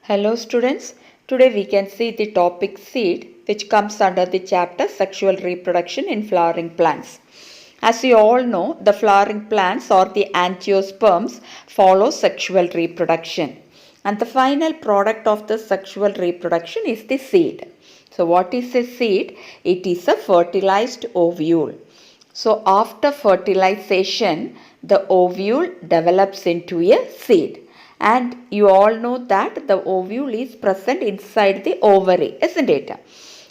Hello students, today we can see the topic seed which comes under the chapter sexual reproduction in flowering plants. As you all know, the flowering plants or the angiosperms follow sexual reproduction and the final product of the sexual reproduction is the seed. So what is a seed? It is a fertilized ovule. So after fertilization, the ovule develops into a seed. And you all know that the ovule is present inside the ovary, isn't it?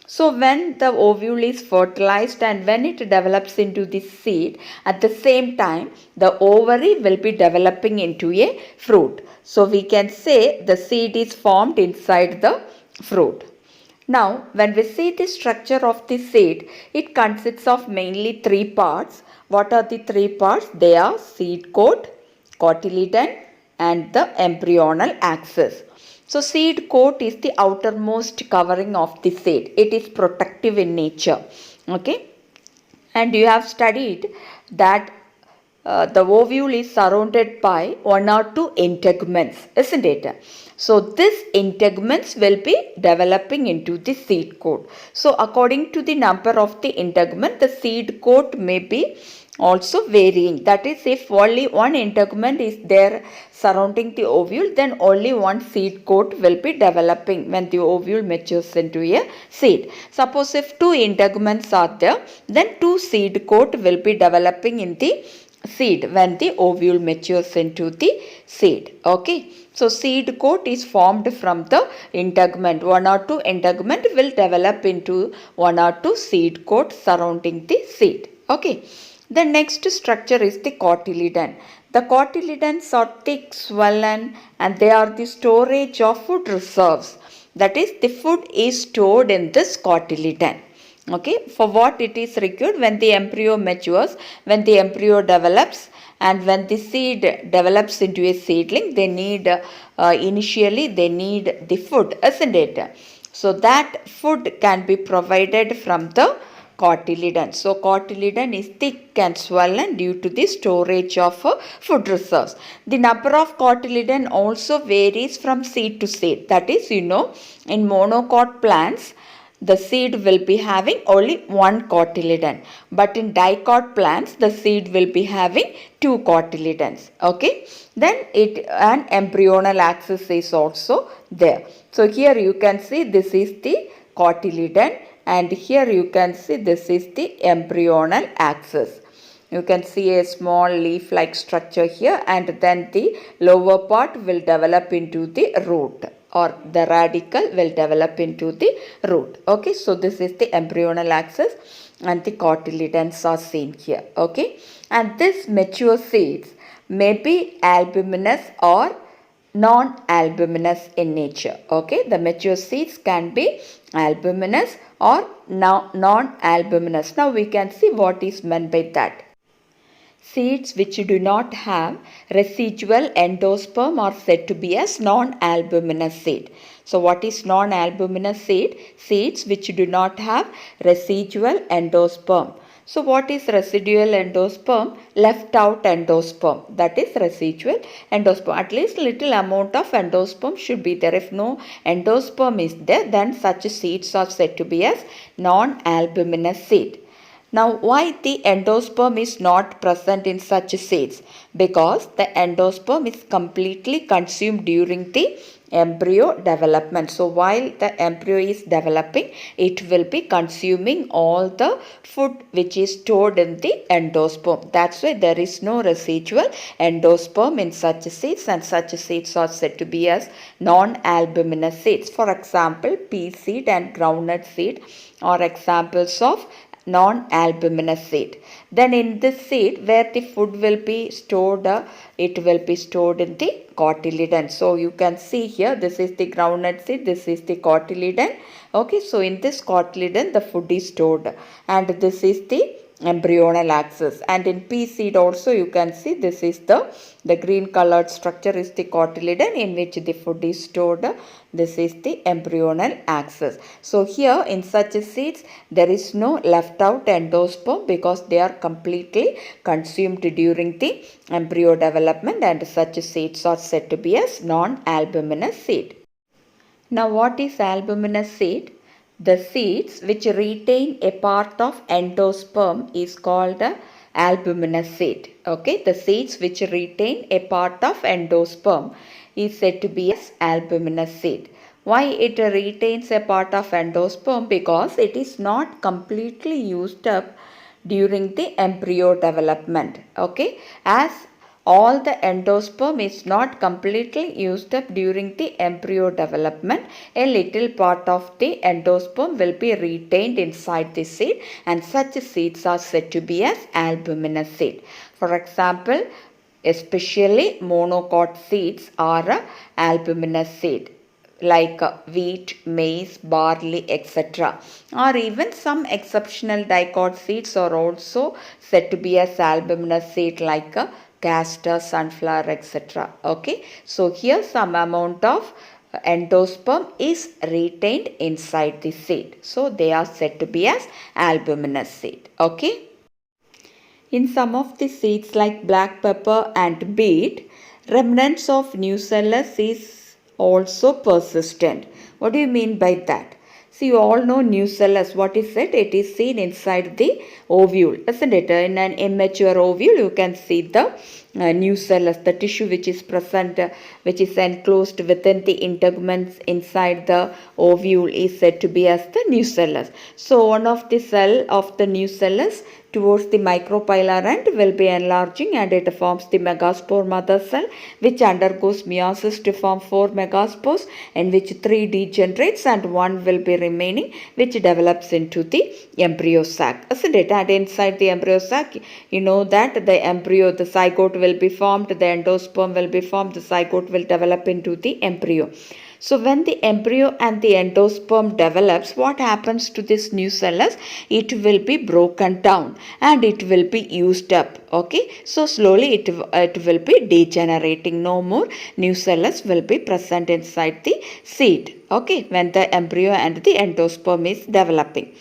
So when the ovule is fertilized and when it develops into the seed, at the same time the ovary will be developing into a fruit. So we can say the seed is formed inside the fruit. Now, when we see the structure of the seed, it consists of mainly three parts. What are the three parts? They are seed coat, cotyledon, and the embryonal axis. So, seed coat is the outermost covering of the seed. It is protective in nature. Okay. And you have studied that the ovule is surrounded by one or two integuments, isn't it? So these integuments will be developing into the seed coat. So according to the number of the integument, the seed coat may be also varying. That is, if only one integument is there surrounding the ovule, then only one seed coat will be developing when the ovule matures into a seed. Suppose if two integuments are there, then two seed coat will be developing in the seed when the ovule matures into the seed. Okay. So seed coat is formed from the integument. One or two integument will develop into one or two seed coat surrounding the seed. Okay. The next structure is the cotyledon. The cotyledons are thick, swollen, and they are the storage of food reserves. That is, the food is stored in this cotyledon. Okay, for what it is required when the embryo matures, when the embryo develops, and when the seed develops into a seedling, they need initially they need the food, isn't it? So that food can be provided from the cotyledon. So cotyledon is thick and swollen due to the storage of food reserves. The number of cotyledon also varies from seed to seed. That is, in monocot plants, the seed will be having only one cotyledon, but in dicot plants the seed will be having two cotyledons. Okay, then an embryonal axis is also there. So here you can see this is the cotyledon and here you can see this is the embryonal axis. You can see a small leaf like structure here and then the lower part will develop into the root, or the radicle will develop into the root. Okay, so this is the embryonal axis and the cotyledons are seen here. Okay, and this mature seeds may be albuminous or non-albuminous in nature. Okay, the mature seeds can be albuminous or non-albuminous. Now we can see what is meant by that. Seeds which do not have residual endosperm are said to be as non-albuminous seed. So what is non-albuminous seed? Seeds which do not have residual endosperm. So what is residual endosperm? Left out endosperm. That is residual endosperm. At least little amount of endosperm should be there. If no endosperm is there, then such seeds are said to be as non-albuminous seed. Now, why the endosperm is not present in such seeds? Because the endosperm is completely consumed during the embryo development. So, while the embryo is developing, it will be consuming all the food which is stored in the endosperm. That's why there is no residual endosperm in such seeds, and such seeds are said to be as non-albuminous seeds. For example, pea seed and groundnut seed are examples of non-albuminous seed. Then in this seed where the food will be stored, it will be stored in the cotyledon. So you can see here, this is the groundnut seed, this is the cotyledon. Okay, so in this cotyledon the food is stored and this is the embryonal axis, and in pea seed also you can see this is the green colored structure is the cotyledon in which the food is stored. This is the embryonal axis. So here in such seeds there is no left out endosperm because they are completely consumed during the embryo development, and such seeds are said to be as non-albuminous seed. Now, what is albuminous seed? The seeds which retain a part of endosperm is called a albuminous seed. Okay, the seeds which retain a part of endosperm is said to be as albuminous seed. Why it retains a part of endosperm? Because it is not completely used up during the embryo development. Okay, as all the endosperm is not completely used up during the embryo development, a little part of the endosperm will be retained inside the seed, and such seeds are said to be as albuminous seed. For example, especially monocot seeds are albuminous seed, like wheat, maize, barley, etc. Or even some exceptional dicot seeds are also said to be as albuminous seed, like castor, sunflower, etc. Okay, so here some amount of endosperm is retained inside the seed, so they are said to be as albuminous seed. Okay. In some of the seeds like black pepper and beet, remnants of nucellus is also persistent. What do you mean by that? See, you all know nucellus. What is it? It is seen inside the ovule, isn't it? In an immature ovule, you can see the nucellus, the tissue which is present, which is enclosed within the integuments inside the ovule is said to be as the nucellus. So, one of the cell of the nucellus towards the micropylar end will be enlarging, and it forms the megaspore mother cell, which undergoes meiosis to form 4 megaspores, in which 3 degenerates and 1 will be remaining, which develops into the embryo sac, isn't it? And inside the embryo sac, you know that the embryo, the zygote will be formed, the endosperm will be formed, the zygote will develop into the embryo. So when the embryo and the endosperm develops, what happens to this nucellus? It will be broken down and it will be used up. Okay, so slowly it will be degenerating. No more nucellus will be present inside the seed. Okay, when the embryo and the endosperm is developing.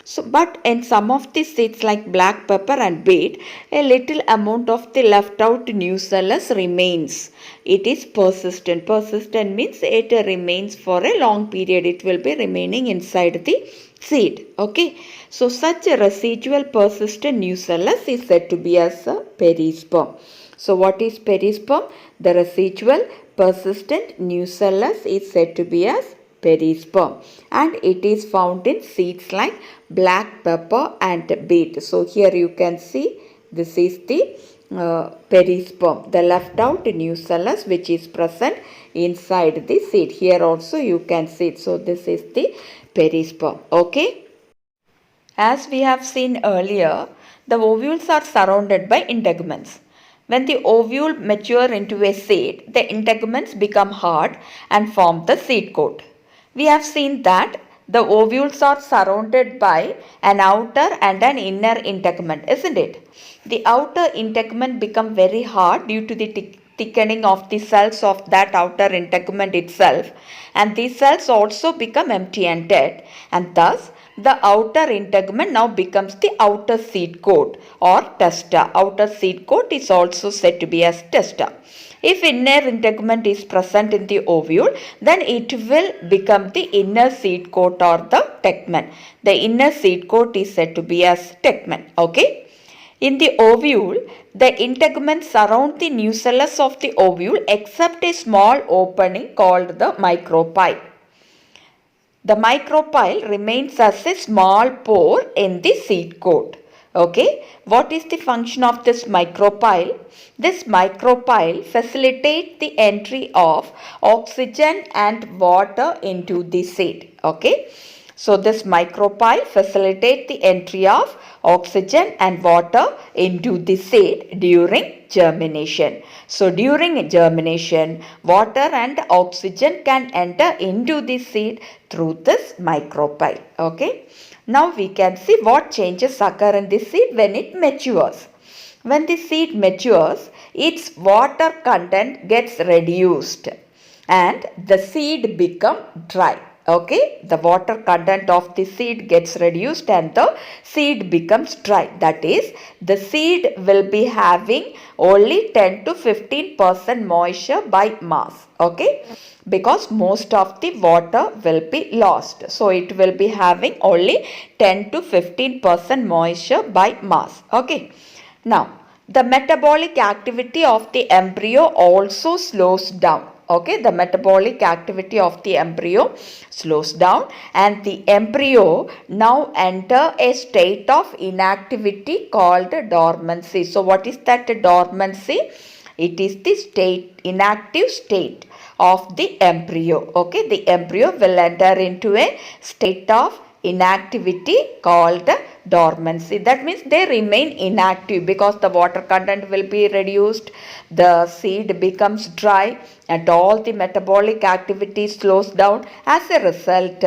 So, but in some of the seeds like black pepper and beet, a little amount of the left out nucellus remains. It is persistent. Persistent means it remains for a long period. It will be remaining inside the seed. Okay. So, such a residual persistent nucellus is said to be as a perisperm. So, what is perisperm? The residual persistent nucellus is said to be as perisperm, and it is found in seeds like black pepper and beet. So here you can see this is the perisperm, the left out nucellus which is present inside the seed. Here also you can see it. So this is the perisperm. Okay. As we have seen earlier, the ovules are surrounded by integuments. When the ovule mature into a seed, the integuments become hard and form the seed coat. We have seen that the ovules are surrounded by an outer and an inner integument, isn't it? The outer integument become very hard due to the thickening of the cells of that outer integument itself, and these cells also become empty and dead, and thus the outer integument now becomes the outer seed coat or testa. Outer seed coat is also said to be as testa. If inner integument is present in the ovule, then it will become the inner seed coat or the tegmen. The inner seed coat is said to be as tegmen. Okay. In the ovule, the integuments surround the nucellus of the ovule except a small opening called the micropyle. The micropyle remains as a small pore in the seed coat. Okay, what is the function of this micropyle? This micropyle facilitates the entry of oxygen and water into the seed. Okay, so this micropyle facilitates the entry of oxygen and water into the seed during germination. So during germination, water and oxygen can enter into the seed through this micropyle. Okay. Now we can see what changes occur in the seed when it matures. When the seed matures, its water content gets reduced and the seed become dry. Okay, the water content of the seed gets reduced and the seed becomes dry. That is, the seed will be having only 10 to 15% moisture by mass. Okay, because most of the water will be lost. So it will be having only 10 to 15% moisture by mass. Okay, now the metabolic activity of the embryo also slows down. Okay, the metabolic activity of the embryo slows down and the embryo now enter a state of inactivity called dormancy. So what is that dormancy? It is the state, inactive state of the embryo. Okay, the embryo will enter into a state of inactivity called dormancy. That means they remain inactive because the water content will be reduced, the seed becomes dry and all the metabolic activity slows down. As a result,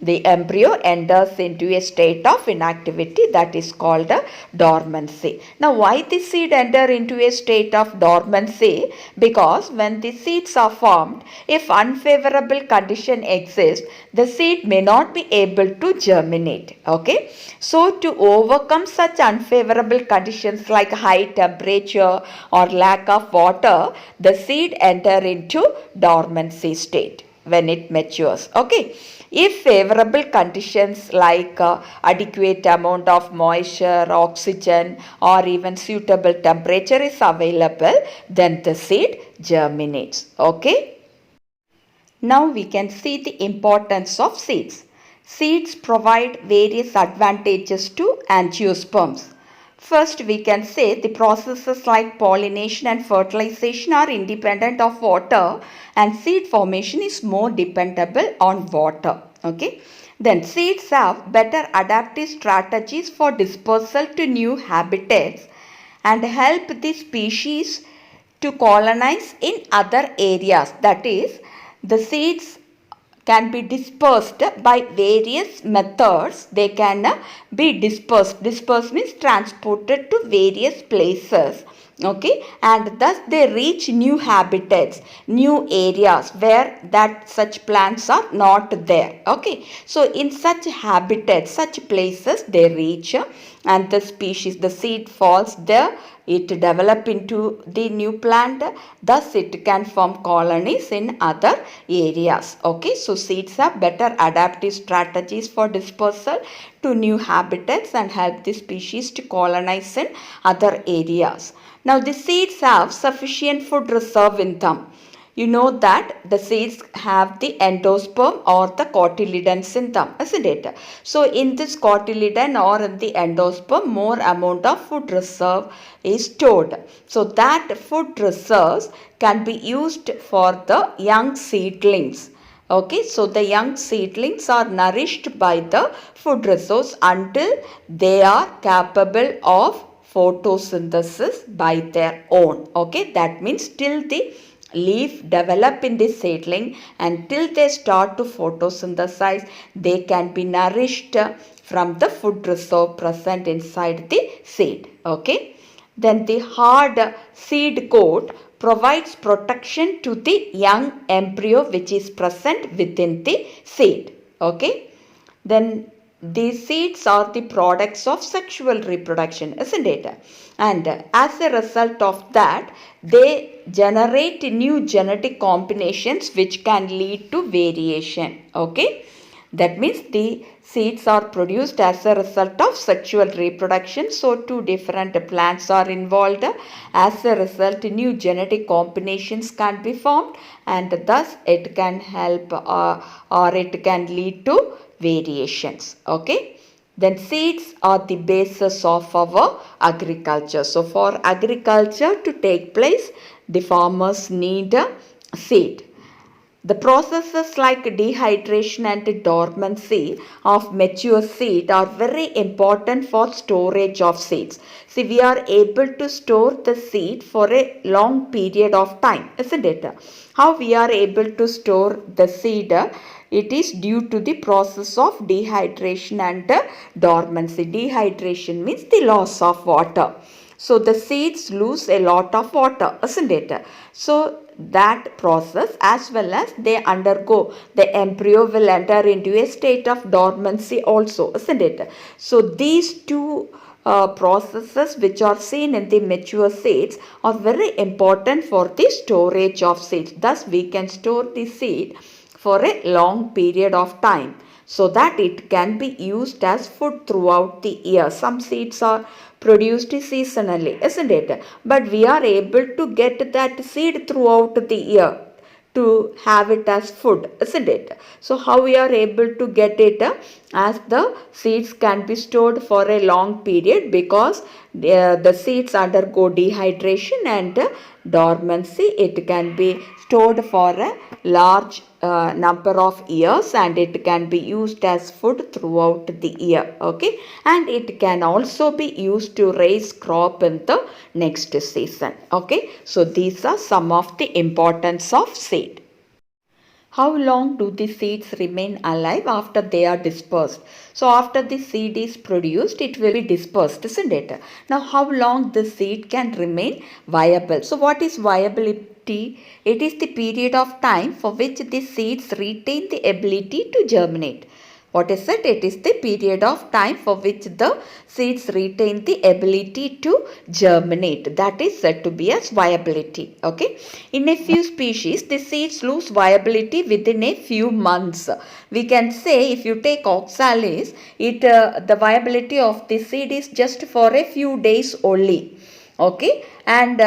the embryo enters into a state of inactivity, that is called dormancy. Now why the seed enter into a state of dormancy? Because when the seeds are formed, if unfavorable condition exists, the seed may not be able to germinate. Okay, so to overcome such unfavorable conditions like high temperature or lack of water, the seed enter into dormancy state when it matures. Okay, if favorable conditions like adequate amount of moisture, oxygen or even suitable temperature is available, then the seed germinates. Okay, now we can see the importance of seeds. Seeds provide various advantages to angiosperms. First, we can say the processes like pollination and fertilization are independent of water and seed formation is more dependable on water. Okay. Then seeds have better adaptive strategies for dispersal to new habitats and help the species to colonize in other areas. That is, the seeds can be dispersed by various methods. They can be dispersed. Dispersed means transported to various places. Okay, and thus they reach new habitats, new areas where that such plants are not there. Okay, so in such habitats, such places they reach and the species, the seed falls there, it develop into the new plant, thus it can form colonies in other areas. Okay, so seeds have better adaptive strategies for dispersal to new habitats and help the species to colonize in other areas. Now the seeds have sufficient food reserve in them. You know that the seeds have the endosperm or the cotyledons in them, isn't it? So in this cotyledon or in the endosperm, more amount of food reserve is stored. So that food reserves can be used for the young seedlings. Okay, so the young seedlings are nourished by the food resource until they are capable of photosynthesis by their own. Okay, that means till the leaf develop in the seedling until they start to photosynthesize, they can be nourished from the food reserve present inside the seed. Okay, then the hard seed coat provides protection to the young embryo which is present within the seed. Okay, then these seeds are the products of sexual reproduction, isn't it? And as a result of that, they generate new genetic combinations which can lead to variation. Okay, that means the seeds are produced as a result of sexual reproduction. So two different plants are involved. As a result, new genetic combinations can be formed and thus it can help or it can lead to variations. Okay, then seeds are the basis of our agriculture. So for agriculture to take place, the farmers need a seed. The processes like dehydration and dormancy of mature seed are very important for storage of seeds. See, we are able to store the seed for a long period of time, isn't it? How we are able to store the seed? It is due to the process of dehydration and dormancy. Dehydration means the loss of water. So the seeds lose a lot of water, isn't it? So that process, as well as they undergo, the embryo will enter into a state of dormancy also, isn't it? So these two processes which are seen in the mature seeds are very important for the storage of seeds. Thus we can store the seed for a long period of time, so that it can be used as food throughout the year. Some seeds are produced seasonally, isn't it? But we are able to get that seed throughout the year to have it as food, isn't it? So how we are able to get it? As the seeds can be stored for a long period, because the seeds undergo dehydration and dormancy. It can be stored for a large number of years, and it can be used as food throughout the year. Okay, and it can also be used to raise crop in the next season. Okay, so these are some of the importance of seed. How long do the seeds remain alive after they are dispersed? So after the seed is produced, it will be dispersed, isn't it? Now how long the seed can remain viable? So what is viability? It is the period of time for which the seeds retain the ability to germinate. What is it? It is the period of time for which the seeds retain the ability to germinate. That is said to be as viability. Okay. In a few species, the seeds lose viability within a few months. We can say, if you take oxalis, the viability of the seed is just for a few days only. Okay, and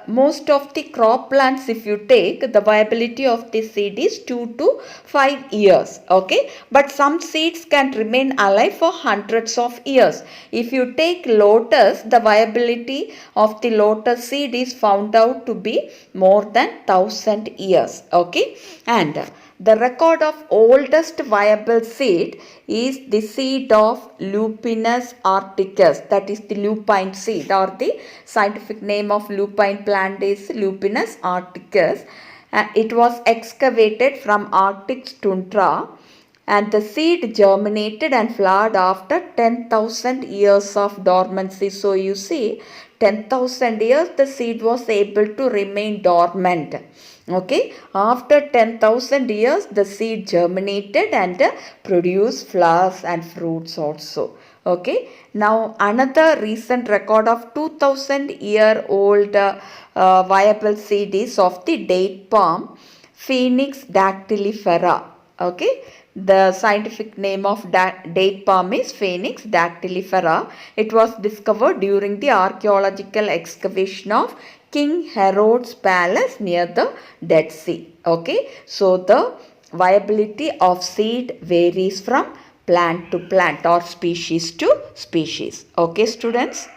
most of the crop plants, if you take, the viability of the seed is 2 to 5 years. Okay, but some seeds can remain alive for hundreds of years. If you take lotus, the viability of the lotus seed is found out to be more than 1000 years. Okay, and the record of oldest viable seed is the seed of Lupinus articus, that is the lupine seed, or the scientific name of lupine plant is Lupinus articus. It was excavated from Arctic tundra, and the seed germinated and flowered after 10,000 years of dormancy. So you see, 10,000 years the seed was able to remain dormant. Okay, after 10,000 years the seed germinated and produced flowers and fruits also. Okay, now another recent record of 2000-year-old viable seed is of the date palm, Phoenix dactylifera. Okay, the scientific name of date palm is Phoenix dactylifera. It was discovered during the archaeological excavation of King Herod's palace near the Dead Sea. Okay, so the viability of seed varies from plant to plant or species to species. Okay, students.